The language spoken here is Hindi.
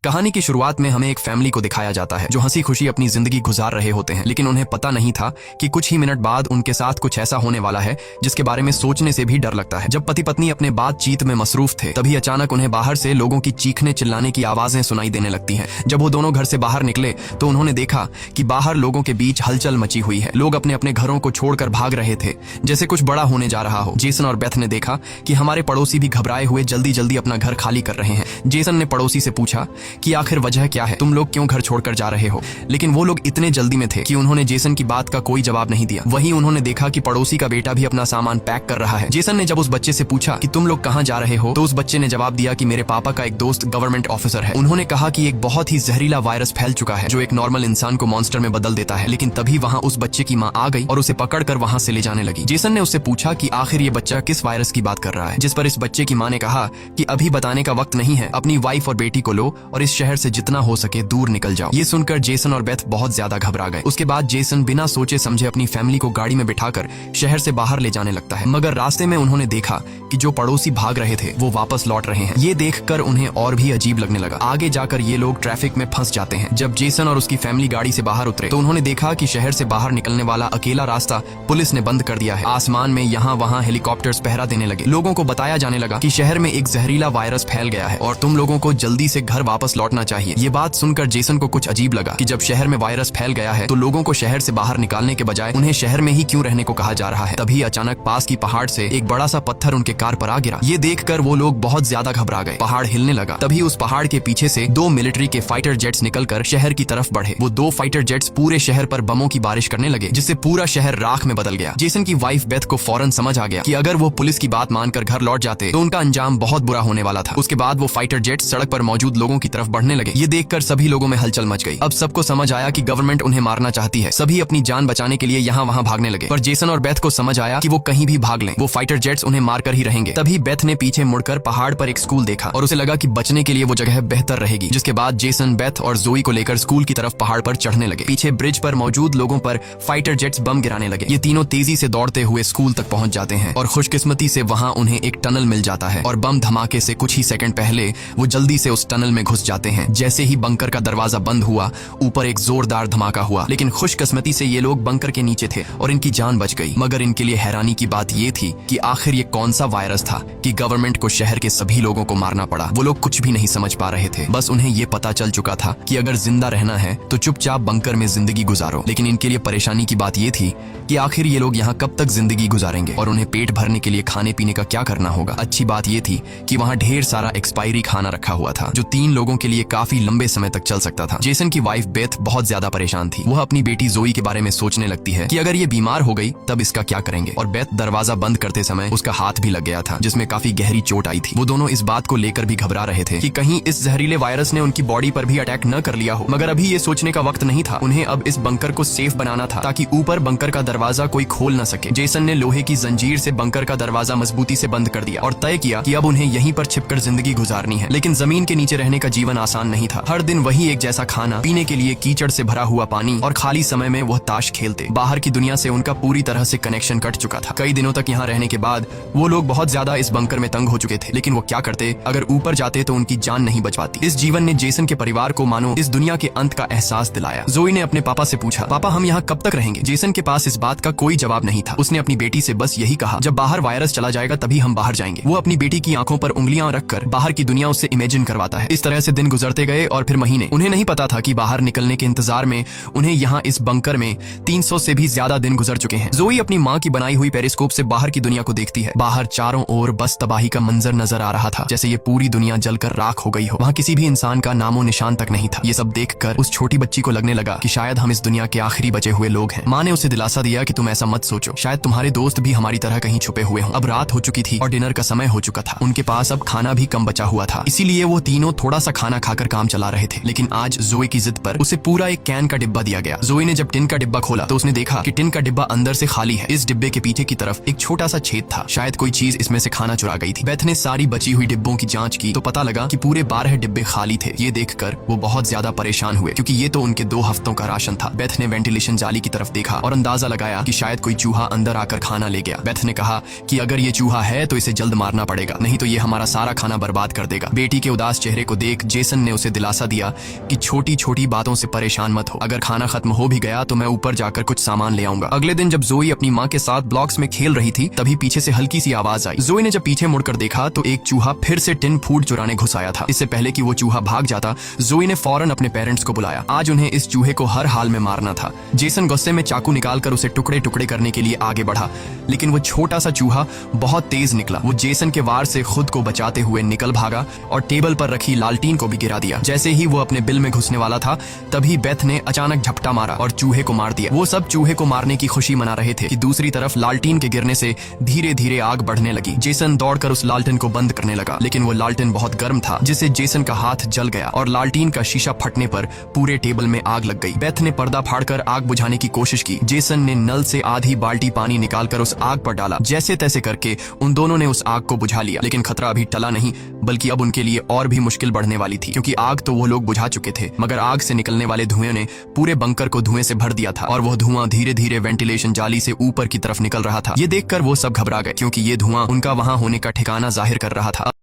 कहानी की शुरुआत में हमें एक फैमिली को दिखाया जाता है जो हंसी खुशी अपनी जिंदगी गुजार रहे होते हैं, लेकिन उन्हें पता नहीं था कि कुछ ही मिनट बाद उनके साथ कुछ ऐसा होने वाला है जिसके बारे में सोचने से भी डर लगता है। जब पति पत्नी अपने बातचीत में मसरूफ थे तभी अचानक उन्हें बाहर से लोगों की चीखने चिल्लाने की आवाजें सुनाई देने लगती हैं। जब वो दोनों घर से बाहर निकले तो उन्होंने देखा कि बाहर लोगों के बीच हलचल मची हुई है। लोग अपने अपने घरों को छोड़कर भाग रहे थे जैसे कुछ बड़ा होने जा रहा हो। जेसन और बेथ ने देखा कि हमारे पड़ोसी भी घबराए हुए जल्दी जल्दी अपना घर खाली कर रहे हैं। जेसन ने पड़ोसी से पूछा कि आखिर वजह क्या है, तुम लोग क्यों घर छोड़कर जा रहे हो? लेकिन वो लोग इतने जल्दी में थे कि उन्होंने जेसन की बात का कोई जवाब नहीं दिया। वहीं उन्होंने देखा कि पड़ोसी का बेटा भी अपना सामान पैक कर रहा है। जेसन ने जब उस बच्चे से पूछा कि तुम लोग कहां जा रहे हो तो उस बच्चे ने जवाब दिया कि मेरे पापा का एक दोस्त गवर्नमेंट ऑफिसर है। उन्होंने कहा कि एक बहुत ही जहरीला वायरस फैल चुका है जो एक नॉर्मल इंसान को मॉन्स्टर में बदल देता है। लेकिन तभी वहां उस बच्चे की मां आ गई और उसे पकड़कर वहां से ले जाने लगी। जेसन ने उससे पूछा कि आखिर ये बच्चा किस वायरस की बात कर रहा है, जिस पर इस बच्चे की मां ने कहा कि अभी बताने का वक्त नहीं है, अपनी वाइफ और बेटी को लो और इस शहर से जितना हो सके दूर निकल जाओ। ये सुनकर जेसन और बेथ बहुत ज्यादा घबरा गए। उसके बाद जेसन बिना सोचे समझे अपनी फैमिली को गाड़ी में बिठाकर शहर से बाहर ले जाने लगता है, मगर रास्ते में उन्होंने देखा कि जो पड़ोसी भाग रहे थे वो वापस लौट रहे हैं। ये देखकर उन्हें और भी अजीब लगने लगा। आगे जाकर ये लोग ट्रैफिक में फंस जाते हैं। जब जेसन और उसकी फैमिली गाड़ी से बाहर उतरे तो उन्होंने देखा कि शहर से बाहर निकलने वाला अकेला रास्ता पुलिस ने बंद कर दिया है। आसमान में यहाँ वहाँ हेलीकॉप्टर्स पहरा देने लगे। लोगों को बताया जाने लगा कि शहर में एक जहरीला वायरस फैल गया है और तुम लोगों को जल्दी से घर वापस लौटना चाहिए। ये बात सुनकर जेसन को कुछ अजीब लगा कि जब शहर में वायरस फैल गया है तो लोगों को शहर से बाहर निकालने के बजाय उन्हें शहर में ही क्यों रहने को कहा जा रहा है। तभी अचानक पास की पहाड़ से एक बड़ा सा पत्थर उनके कार पर आ गिरा। ये देखकर वो लोग बहुत ज्यादा घबरा गए। पहाड़ हिलने लगा। तभी उस पहाड़ के पीछे से 2 मिलिट्री के फाइटर जेट्स निकलकर शहर की तरफ बढ़े। वो 2 फाइटर जेट्स पूरे शहर पर बमों की बारिश करने लगे जिससे पूरा शहर राख में बदल गया। जेसन की वाइफ बेथ को फौरन समझ आ गया कि अगर वो पुलिस की बात मानकर घर लौट जाते तो उनका अंजाम बहुत बुरा होने वाला था। उसके बाद वो फाइटर जेट्स सड़क पर मौजूद लोगों की तरफ बढ़ने लगे। ये देखकर सभी लोगों में हलचल मच गई। अब सबको समझ आया कि गवर्नमेंट उन्हें मारना चाहती है। सभी अपनी जान बचाने के लिए यहाँ वहाँ भागने लगे, पर जेसन और बेथ को समझ आया कि वो कहीं भी भाग लें, वो फाइटर जेट्स उन्हें मारकर ही रहेंगे। तभी बेथ ने पीछे मुड़कर पहाड़ पर एक स्कूल देखा और उसे लगा कि बचने के लिए वो जगह बेहतर रहेगी। जिसके बाद जेसन, बेथ और जोई को लेकर स्कूल की तरफ पहाड़ पर चढ़ने लगे। पीछे ब्रिज पर मौजूद लोगों पर फाइटर जेट्स बम गिराने लगे। ये तीनों तेजी से दौड़ते हुए स्कूल तक पहुंच जाते हैं और खुशकिस्मती से वहां उन्हें एक टनल मिल जाता है और बम धमाके से कुछ ही सेकंड पहले वो जल्दी से उस टनल में घुस जाते हैं। जैसे ही बंकर का दरवाजा बंद हुआ ऊपर एक जोरदार धमाका हुआ, लेकिन खुशकिस्मती से ये लोग बंकर के नीचे थे और इनकी जान बच गई। मगर इनके लिए हैरानी की बात ये थी कि आखिर ये कौन सा वायरस था कि गवर्नमेंट को शहर के सभी लोगों को मारना पड़ा। वो लोग कुछ भी नहीं समझ पा रहे थे। बस उन्हें ये पता चल चुका था कि अगर जिंदा रहना है तो चुपचाप बंकर में जिंदगी गुजारो। लेकिन इनके लिए परेशानी की बात ये थी कि आखिर ये लोग यहाँ कब तक जिंदगी गुजारेंगे और उन्हें पेट भरने के लिए खाने पीने का क्या करना होगा। अच्छी बात ये थी कि वहाँ ढेर सारा एक्सपायरी खाना रखा हुआ था जो 3 लोगों के लिए काफी लंबे समय तक चल सकता था। जेसन की वाइफ बेथ बहुत ज्यादा परेशान थी। वह अपनी बेटी जोई के बारे में सोचने लगती है कि अगर ये बीमार हो गई तब इसका क्या करेंगे। और बेथ दरवाजा बंद करते समय उसका हाथ भी लग गया था जिसमें काफी गहरी चोट आई थी। वो दोनों इस बात को लेकर भी घबरा रहे थे कि कहीं इस जहरीले वायरस ने उनकी बॉडी पर भी अटैक न कर लिया हो। मगर अभी ये सोचने का वक्त नहीं था। उन्हें अब इस बंकर को सेफ बनाना था ताकि ऊपर बंकर का दरवाजा कोई खोल न सके। जेसन ने लोहे की जंजीर से बंकर का दरवाजा मजबूती से बंद कर दिया और तय किया कि अब उन्हें यहीं पर छिपकर जिंदगी गुजारनी है। लेकिन जमीन के नीचे रहने का जीवन आसान नहीं था। हर दिन वही एक जैसा खाना, पीने के लिए कीचड़ से भरा हुआ पानी और खाली समय में वह ताश खेलते। बाहर की दुनिया से उनका पूरी तरह से कनेक्शन कट चुका था। कई दिनों तक यहाँ रहने के बाद वो लोग बहुत ज्यादा इस बंकर में तंग हो चुके थे। लेकिन वो क्या करते, अगर ऊपर जाते तो उनकी जान नहीं बच पाती। इस जीवन ने जेसन के परिवार को मानो इस दुनिया के अंत का एहसास दिलाया। जोई ने अपने पापा से पूछा, पापा हम यहाँ कब तक रहेंगे? जेसन के पास इस बात का कोई जवाब नहीं था। उसने अपनी बेटी से बस यही कहा, जब बाहर वायरस चला जाएगा तभी हम बाहर जाएंगे। वो अपनी बेटी की आंखों पर उंगलियां रखकर बाहर की दुनिया उससे इमेजिन करवाता है। इस तरह से दिन गुजरते गए और फिर महीने। उन्हें नहीं पता था कि बाहर निकलने के इंतजार में उन्हें यहाँ इस बंकर में 300 से भी ज्यादा दिन गुजर चुके हैं। जोई अपनी माँ की बनाई हुई पेरिस्कोप से बाहर की दुनिया को देखती है। बाहर चारों ओर बस तबाही का मंजर नजर आ रहा था, जैसे ये पूरी दुनिया जलकर राख हो गई हो। वहाँ किसी भी इंसान का नामो निशान तक नहीं था। ये सब देखकर उस छोटी बच्ची को लगने लगा कि शायद हम इस दुनिया के आखिरी बचे हुए लोग हैं। माँ ने उसे दिलासा दिया कि तुम ऐसा मत सोचो, शायद तुम्हारे दोस्त भी हमारी तरह कहीं छुपे हुए हों। अब रात हो चुकी थी और डिनर का समय हो चुका था। उनके पास अब खाना भी कम बचा हुआ था, इसीलिए वो तीनों थोड़ा सा खाना खाकर काम चला रहे थे। लेकिन आज जोई की जिद पर उसे पूरा एक कैन का डिब्बा दिया गया। जोई ने जब टिन का डिब्बा खोला तो उसने देखा कि टिन का डिब्बा अंदर से खाली है। इस डिब्बे के पीछे की तरफ एक छोटा सा छेद था, शायद कोई चीज इसमें से खाना चुरा गई थी। बेथ ने सारी बची हुई डिब्बों की जांच की तो पता लगा कि पूरे 12 डिब्बे खाली थे। ये देखकर वो बहुत ज्यादा परेशान हुए क्योंकि ये तो उनके 2 हफ्तों का राशन था। बेथ ने वेंटिलेशन जाली की तरफ देखा और अंदाजा लगाया कि शायद कोई चूहा अंदर आकर खाना ले गया। बेथ ने कहा कि अगर ये चूहा है तो इसे जल्द मारना पड़ेगा, नहीं तो ये हमारा सारा खाना बर्बाद कर देगा। बेटी के उदास चेहरे को देख जेसन ने उसे दिलासा दिया कि छोटी छोटी बातों से परेशान मत हो, अगर खाना खत्म हो भी गया तो मैं ऊपर जाकर कुछ सामान ले आऊंगा। अगले दिन जब जोई अपनी माँ के साथ ब्लॉक्स में खेल रही थी तभी पीछे से हल्की सी आवाज आई। जोई ने जब पीछे मुड़कर देखा तो एक चूहा फिर से टिन फूड चुराने घुस आया था। इससे पहले कि वो चूहा भाग जाता, जोई ने फौरन अपने पेरेंट्स को बुलाया। आज उन्हें इस चूहे को हर हाल में मारना था। जेसन गुस्से में चाकू निकालकर उसे टुकड़े टुकड़े करने के लिए आगे बढ़ा, लेकिन वो छोटा सा चूहा बहुत तेज निकला। वो जेसन के वार से खुद को बचाते हुए निकल भागा और टेबल पर रखी लालटीन को भी गिरा दिया। जैसे ही वो अपने बिल में घुसने वाला था तभी बेथ ने अचानक झपटा मारा और चूहे को मार दिया। वो सब चूहे को मारने की खुशी मना रहे थे कि दूसरी तरफ लालटीन के गिरने से धीरे धीरे आग बढ़ने लगी। जेसन दौड़कर उस लालटेन को बंद करने लगा, लेकिन वो लालटेन बहुत गर्म था जिससे जेसन का हाथ जल गया और लालटीन का शीशा फटने पर पूरे टेबल में आग लग गई। बेथ ने पर्दा फाड़कर आग बुझाने की कोशिश की। जेसन ने नल से आधी बाल्टी पानी निकालकर उस आग पर डाला। जैसे तैसे करके उन दोनों ने उस आग को बुझा लिया, लेकिन खतरा अभी टला नहीं, बल्कि अब उनके लिए और भी मुश्किल बढ़ने वाली थी, क्योंकि आग तो वो लोग बुझा चुके थे, मगर आग से निकलने वाले धुएं ने पूरे बंकर को धुएं से भर दिया था और वह धुआं धीरे धीरे वेंटिलेशन जाली से ऊपर की तरफ निकल रहा था। ये देखकर वो सब घबरा गए, क्योंकि ये धुआं उनका वहां होने का ठिकाना जाहिर कर रहा था।